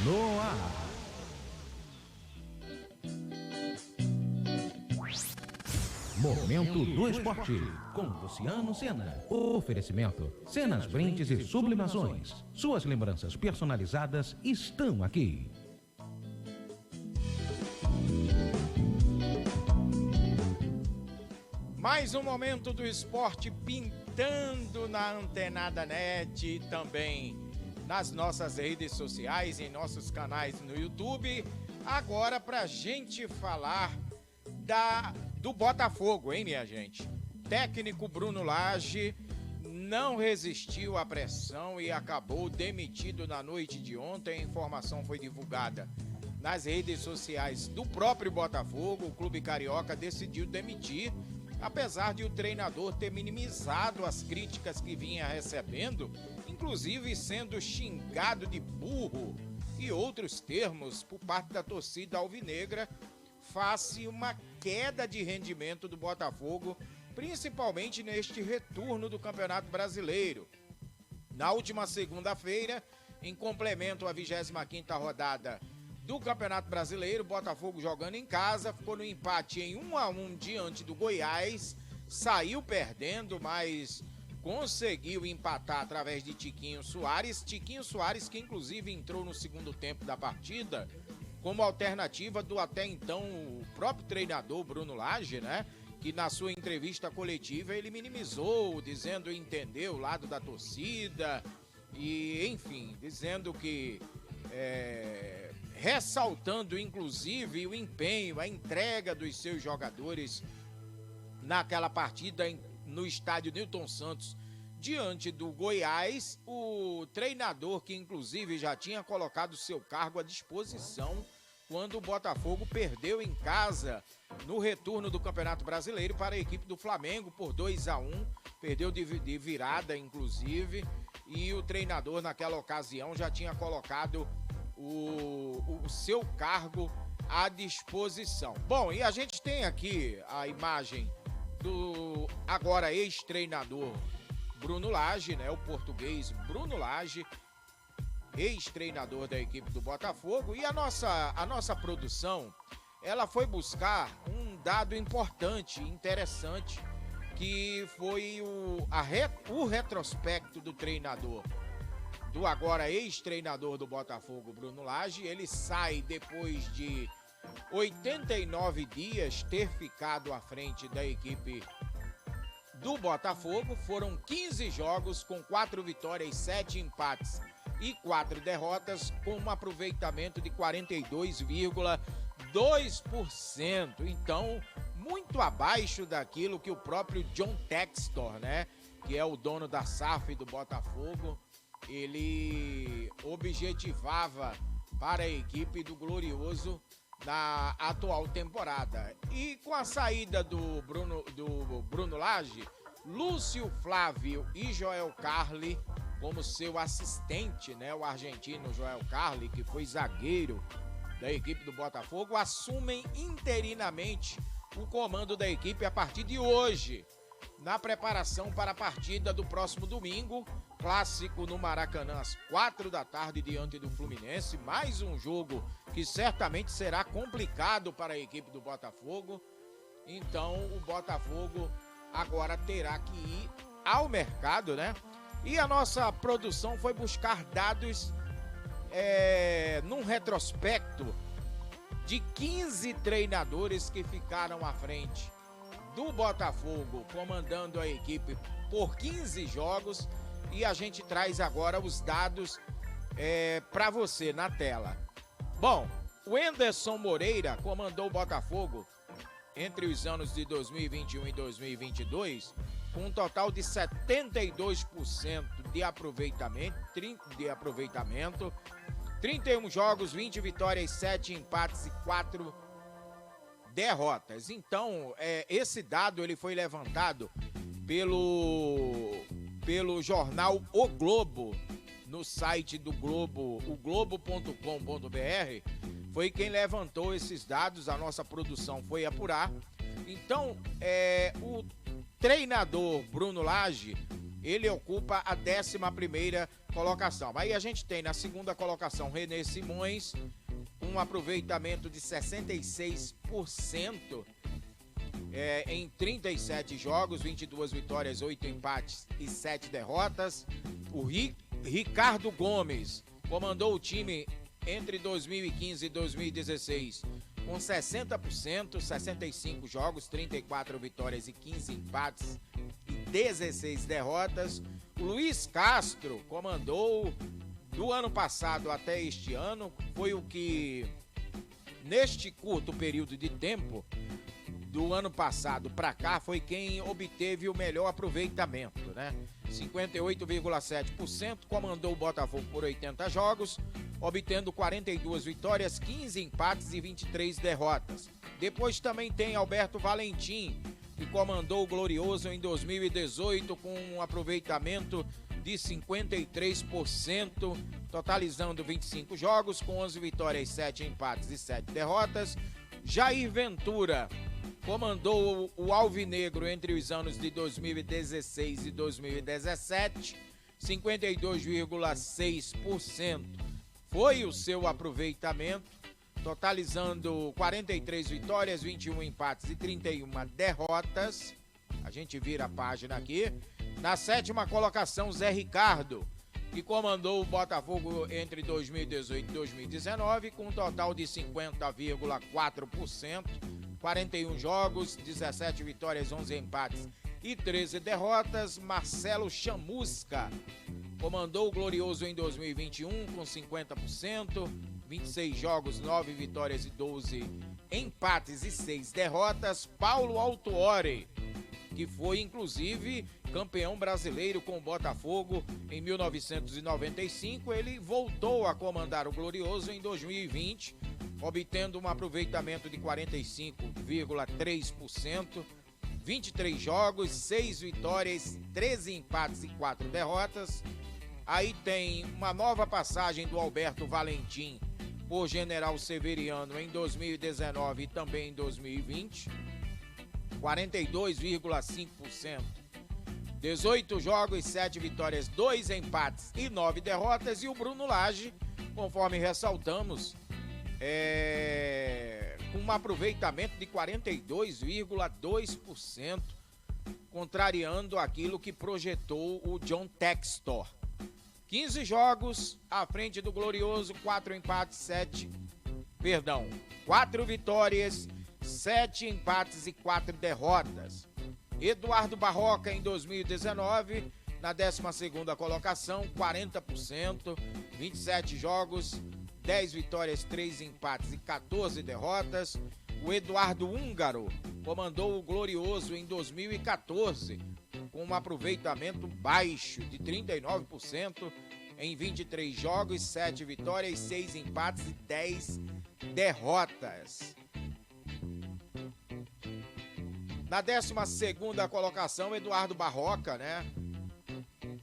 No ar. Momento do Esporte, com Luciano Sena. Oferecimento, Senas Brindes e Sublimações. Suas lembranças personalizadas estão aqui. Mais um Momento do Esporte pintando na Antenada Net e também nas nossas redes sociais, em nossos canais no YouTube. Agora pra gente falar do Botafogo, hein, minha gente? Técnico Bruno Lage não resistiu à pressão e acabou demitido na noite de ontem. A informação foi divulgada nas redes sociais do próprio Botafogo. O clube carioca decidiu demitir, apesar de o treinador ter minimizado as críticas que vinha recebendo, inclusive sendo xingado de burro e outros termos por parte da torcida alvinegra, face uma queda de rendimento do Botafogo, principalmente neste retorno do Campeonato Brasileiro. Na última segunda-feira, em complemento à 25ª rodada do Campeonato Brasileiro, o Botafogo jogando em casa, ficou no empate em 1-1 diante do Goiás, saiu perdendo, mas conseguiu empatar através de Tiquinho Soares. Tiquinho Soares, que inclusive entrou no segundo tempo da partida como alternativa do até então o próprio treinador Bruno Lage, né? Que na sua entrevista coletiva ele minimizou, dizendo entender o lado da torcida e, enfim, dizendo que ressaltando inclusive o empenho, a entrega dos seus jogadores naquela partida no estádio Newton Santos diante do Goiás. O treinador, que inclusive já tinha colocado seu cargo à disposição quando o Botafogo perdeu em casa no retorno do Campeonato Brasileiro para a equipe do Flamengo por 2-1, perdeu de virada inclusive, e o treinador naquela ocasião já tinha colocado o seu cargo à disposição. Bom, e a gente tem aqui a imagem do agora ex-treinador Bruno Lage, né? O português Bruno Lage, ex-treinador da equipe do Botafogo. E a nossa produção, ela foi buscar um dado importante, interessante, que foi o retrospecto do treinador, do agora ex-treinador do Botafogo, Bruno Lage. Ele sai depois de 89 dias ter ficado à frente da equipe do Botafogo. Foram 15 jogos com 4 vitórias, 7 empates e 4 derrotas, com um aproveitamento de 42,2%. Então, muito abaixo daquilo que o próprio John Textor, né, que é o dono da SAF do Botafogo, ele objetivava para a equipe do Glorioso na atual temporada. E com a saída do Bruno Lage, Lúcio Flávio e Joel Carli como seu assistente, né, o argentino Joel Carli, que foi zagueiro da equipe do Botafogo, assumem interinamente o comando da equipe a partir de hoje, na preparação para a partida do próximo domingo, clássico no Maracanã às 4 da tarde diante do Fluminense. Mais um jogo que certamente será complicado para a equipe do Botafogo. Então o Botafogo agora terá que ir ao mercado, né? E a nossa produção foi buscar dados num retrospecto de 15 treinadores que ficaram à frente do Botafogo, comandando a equipe por 15 jogos, e a gente traz agora os dados para você na tela. Bom, o Anderson Moreira comandou o Botafogo entre os anos de 2021 e 2022 com um total de 72% de aproveitamento, 31 jogos, 20 vitórias, 7 empates e 4 derrotas. Então, esse dado ele foi levantado pelo jornal O Globo, no site do Globo, o globo.com.br, foi quem levantou esses dados. A nossa produção foi apurar. Então, o treinador Bruno Lage ele ocupa a 11ª colocação. Aí a gente tem na segunda colocação René Simões, um aproveitamento de 66% em 37 jogos, 22 vitórias, 8 empates e 7 derrotas. O Ricardo Gomes comandou o time entre 2015 e 2016 com 60%, 65 jogos, 34 vitórias e 15 empates e 16 derrotas. O Luiz Castro comandou do ano passado até este ano, foi o que, neste curto período de tempo, do ano passado para cá, foi quem obteve o melhor aproveitamento, né? 58,7%, comandou o Botafogo por 80 jogos, obtendo 42 vitórias, 15 empates e 23 derrotas. Depois também tem Alberto Valentim, que comandou o Glorioso em 2018 com um aproveitamento de 53%, totalizando 25 jogos, com 11 vitórias, 7 empates e 7 derrotas. Jair Ventura comandou o Alvinegro entre os anos de 2016 e 2017, 52,6% foi o seu aproveitamento, totalizando 43 vitórias, 21 empates e 31 derrotas. A gente vira a página aqui. Na 7ª colocação, Zé Ricardo, que comandou o Botafogo entre 2018 e 2019, com um total de 50,4%, 41 jogos, 17 vitórias, 11 empates e 13 derrotas. Marcelo Chamusca comandou o Glorioso em 2021 com 50%, 26 jogos, 9 vitórias e 12 empates e 6 derrotas. Paulo Autuori, que foi inclusive campeão brasileiro com o Botafogo em 1995, ele voltou a comandar o Glorioso em 2020, obtendo um aproveitamento de 45,3%, 23 jogos, 6 vitórias, 13 empates e 4 derrotas. Aí tem uma nova passagem do Alberto Valentim por General Severiano em 2019 e também em 2020, 42,5%. 18 jogos, 7 vitórias, 2 empates e 9 derrotas. E o Bruno Lage, conforme ressaltamos, com um aproveitamento de 42,2%, contrariando aquilo que projetou o John Textor. 15 jogos à frente do Glorioso, 4 vitórias, 7 empates e 4 derrotas. Eduardo Barroca, em 2019, na 12ª colocação, 40%, 27 jogos, 10 vitórias, 3 empates e 14 derrotas. O Eduardo Húngaro comandou o Glorioso em 2014, com um aproveitamento baixo de 39%, em 23 jogos, 7 vitórias, 6 empates e 10 derrotas. Na 12ª colocação, Eduardo Barroca, né?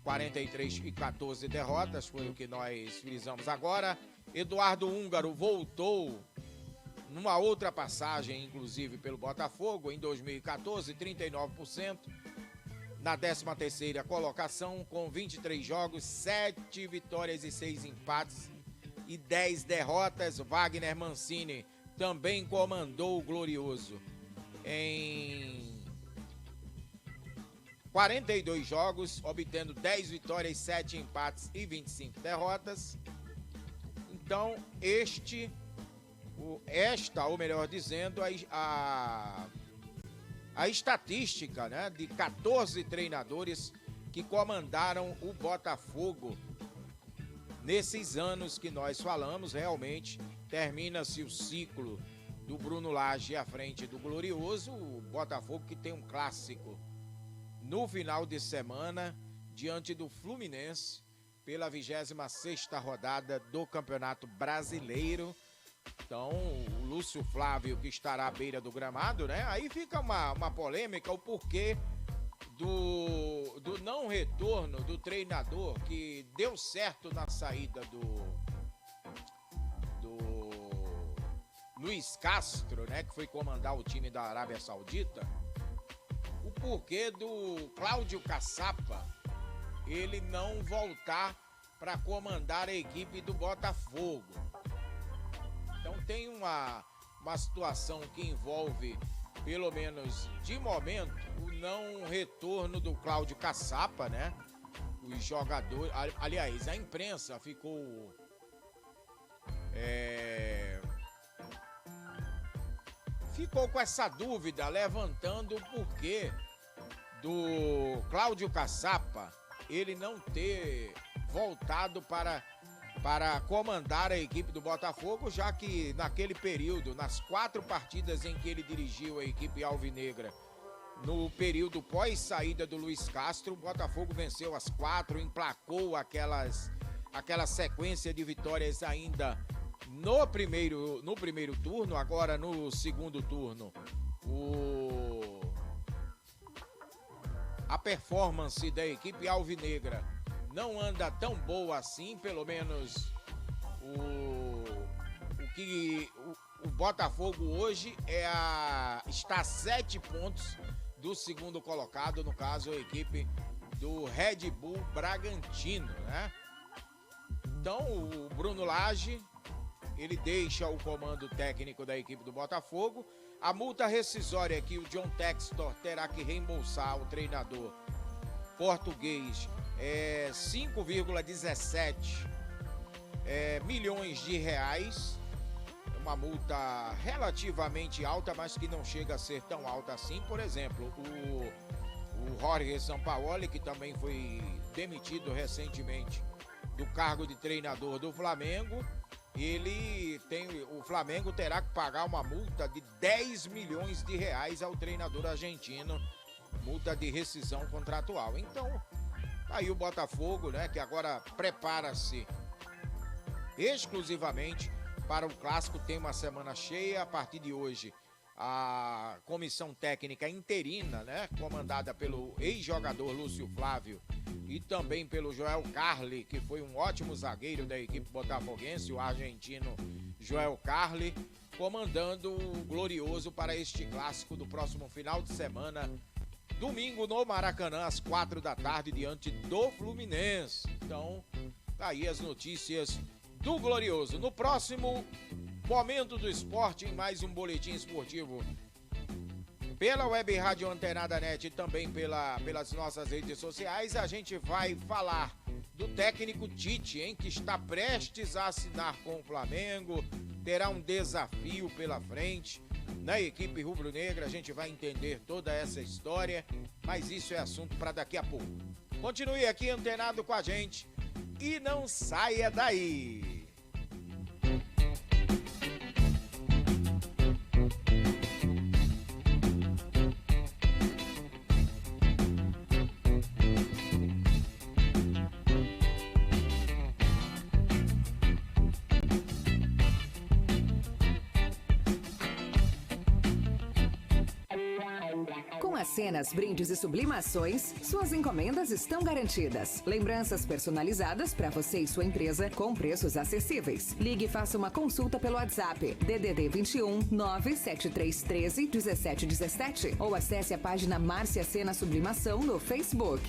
43 e 14 derrotas, foi o que nós frisamos agora. Eduardo Húngaro voltou numa outra passagem, inclusive pelo Botafogo, em 2014, 39%. Na 13ª colocação, com 23 jogos, 7 vitórias e 6 empates e 10 derrotas. Wagner Mancini também comandou o Glorioso em 42 jogos, obtendo 10 vitórias, 7 empates e 25 derrotas. Então, ou melhor dizendo, a estatística, né, de 14 treinadores que comandaram o Botafogo nesses anos que nós falamos. Realmente termina-se o ciclo do Bruno Lage à frente do Glorioso. O Botafogo, que tem um clássico no final de semana diante do Fluminense pela 26ª rodada do Campeonato Brasileiro. Então, o Lúcio Flávio, que estará à beira do gramado, né? Aí fica uma polêmica, o porquê do não retorno do treinador que deu certo na saída do Luiz Castro, né? Que foi comandar o time da Arábia Saudita. O porquê do Cláudio Caçapa ele não voltar para comandar a equipe do Botafogo. Então tem uma situação que envolve, pelo menos de momento, o não retorno do Cláudio Caçapa, né? Os jogadores, aliás, a imprensa ficou com essa dúvida, levantando o porquê do Cláudio Caçapa ele não ter voltado para comandar a equipe do Botafogo, já que naquele período, nas 4 partidas em que ele dirigiu a equipe alvinegra, no período pós-saída do Luiz Castro, o Botafogo venceu as 4, emplacou aquela sequência de vitórias ainda no primeiro turno. Agora no segundo turno, a performance da equipe alvinegra não anda tão boa assim, pelo menos o Botafogo hoje está a 7 pontos do segundo colocado, no caso a equipe do Red Bull Bragantino, né? Então o Bruno Lage, ele deixa o comando técnico da equipe do Botafogo. A multa rescisória que o John Textor terá que reembolsar ao treinador português é 5,17 milhões de reais. É uma multa relativamente alta, mas que não chega a ser tão alta assim. Por exemplo, o Jorge Sampaoli, que também foi demitido recentemente do cargo de treinador do Flamengo, o Flamengo terá que pagar uma multa de 10 milhões de reais ao treinador argentino, multa de rescisão contratual. Então, aí o Botafogo, né, que agora prepara-se exclusivamente para o clássico, tem uma semana cheia. A partir de hoje, a comissão técnica interina, né, comandada pelo ex-jogador Lúcio Flávio e também pelo Joel Carli, que foi um ótimo zagueiro da equipe botafoguense, o argentino Joel Carli, comandando o Glorioso para este clássico do próximo final de semana, domingo no Maracanã, às 4 da tarde, diante do Fluminense. Então, tá aí as notícias do Glorioso. No próximo Momento do Esporte, em mais um boletim esportivo pela Web Rádio Antenada Net e também pelas nossas redes sociais, a gente vai falar do técnico Tite, hein, que está prestes a assinar com o Flamengo, terá um desafio pela frente na equipe rubro-negra. A gente vai entender toda essa história, mas isso é assunto para daqui a pouco. Continue aqui antenado com a gente e não saia daí. Cenas, brindes e sublimações, suas encomendas estão garantidas. Lembranças personalizadas para você e sua empresa com preços acessíveis. Ligue e faça uma consulta pelo WhatsApp DDD 21 97313 1717 ou acesse a página Márcia Cena Sublimação no Facebook.